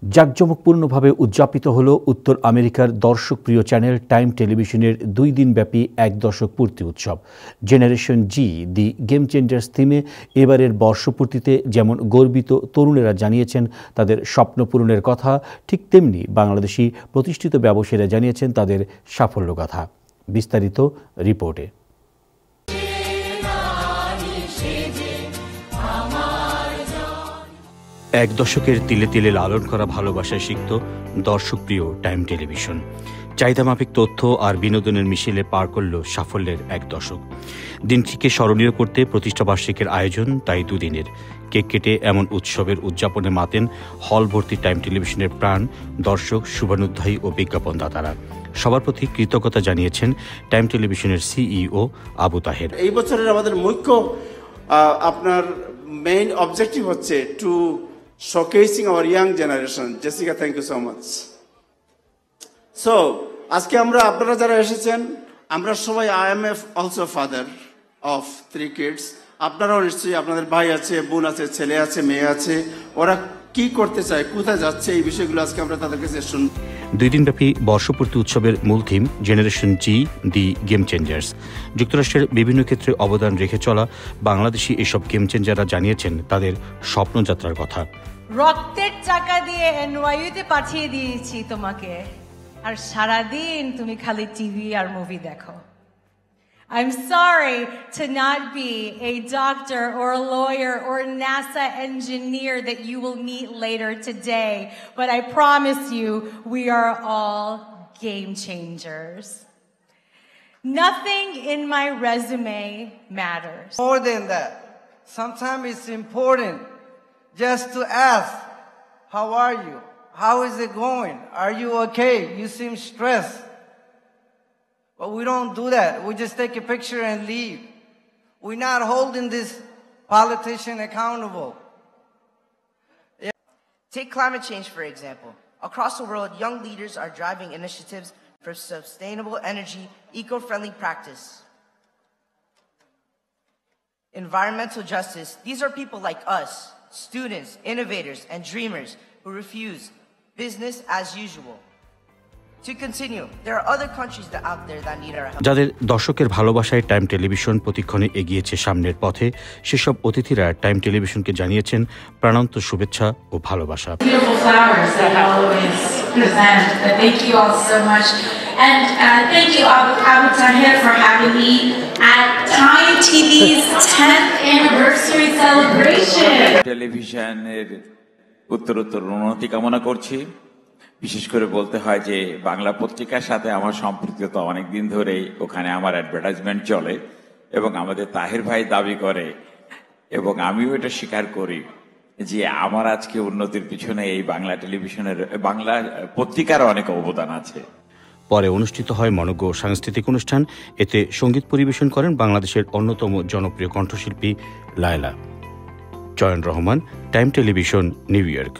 জাঁকজমকপূর্ণভাবে উদযাপিত হল উত্তর আমেরিকার দর্শকপ্রিয় চ্যানেল টাইম টেলিভিশনের 2 দিনব্যাপী 1 দশক পূর্তি উৎসব। Generation Z the game changers থিমে এবারের বর্ষপূর্তিতে যেমন গর্বিত তরুণেরা জানিয়েছেন তাদের স্বপ্ন পূরণের কথা, ঠিক তেমনি বাংলাদেশি প্রতিষ্ঠিত ব্যবসায়ীরা জানিয়েছেন তাদের সাফল্য গাথা। বিস্তারিত রিপোর্টে। 1 দশকের তিলে তিলে লালন করা ভালোবাসায় সিক্ত দর্শকপ্রিয় টাইম টেলিভিশন চাহিদামাফিক তথ্য আর বিনোদনের মিশেলে পার করল সাফল্যের 1 দশক। দিনটিকে স্মরণীয় করতে প্রতিষ্ঠাবার্ষিকীর আয়োজন তাই 2 দিনের। কেক কেটে এমন উৎসবের উদযাপনে মাতেন হল ভর্তি টাইম টেলিভিশনের প্রাণ দর্শক, শুভানুধ্যায়ী ও বিজ্ঞাপনদাতারা। সবার প্রতি কৃতজ্ঞতা জানিয়েছেন টাইম টেলিভিশনের সিইও আবু তাহের। এই বছরের আমাদের মুখ্য আপনার মেইন অবজেক্টিভ হচ্ছে two showcasing our young generation. Jessica, thank you so much. So, আজকে আপনারা যারা এসেছেন, আমরা সবাই I am also father of 3 kids. আপনারাও নিশ্চয়ই আপনাদের ভাই আছে, বোন আছে, ছেলে আছে, মেয়ে আছে, ওরা কি করতে চায়, কোথায় যাচ্ছে, এই বিষয়গুলো আজকে আমরা তাদের কাছে শুনব। 2 দিনব্যাপী বর্ষপূর্তি উৎসবের মূল theme generation Z the game changers. যুক্তরাষ্ট্রের বিভিন্ন ক্ষেত্রে অবদান রেখে চলা বাংলাদেশি এসব গেম চেঞ্জাররা জানিয়েছেন তাদের স্বপ্নযাত্রার কথা। রক্তের টাকা দিয়ে এনওয়াইউতে পাঠিয়ে দিয়েছি তোমাকে, আর সারাদিন তুমি খালি টিভি আর মুভি দেখো। I'm sorry to not be a doctor or a lawyer or a NASA engineer that you will meet later today, but I promise you we are all game changers. Nothing in my resume matters. More than that, sometimes it's important just to ask, how are you? How is it going? Are you okay? You seem stressed. But we don't do that. We just take a picture and leave. We're not holding this politician accountable. Take climate change, for example. Across the world, young leaders are driving initiatives for sustainable energy, eco-friendly practice. Environmental justice, these are people like us, students, innovators, and dreamers who refuse business as usual. To continue, there are other countries out there that need our help. যাদের দর্শকের ভালোবাসায় time television প্রতিক্ষণে এগিয়েছে সামনের পথে, সেসব অতিথিরা time টেলিভিশনকে জানিয়েছেন প্রাণান্ত শুভেচ্ছা ও ভালোবাসা। Beautiful flowers that I always present. Thank you all so much. And thank you, Abu Taher, for having me at Time TV's 10th anniversary celebration. টেলিভিশনের উত্তরোত্তর উন্নতি কামনা করছি। বিশেষ করে বলতে হয় যে বাংলা পত্রিকার সাথে আমার সম্পৃক্ততা অনেকদিন ধরেই, ওখানে আমার অ্যাডভার্টাইজমেন্ট চলে এবং আমাদের তাহের ভাই দাবি করে এবং আমিও এটা স্বীকার করি যে আমার আজকে উন্নতির পিছনে এই বাংলা টেলিভিশনের, বাংলা পত্রিকার অনেক অবদান আছে। পরে অনুষ্ঠিত হয় মনোজ্ঞ সাংস্কৃতিক অনুষ্ঠান। এতে সঙ্গীত পরিবেশন করেন বাংলাদেশের অন্যতম জনপ্রিয় কণ্ঠশিল্পী লায়লা। চয়ন Rahman, time television, new York.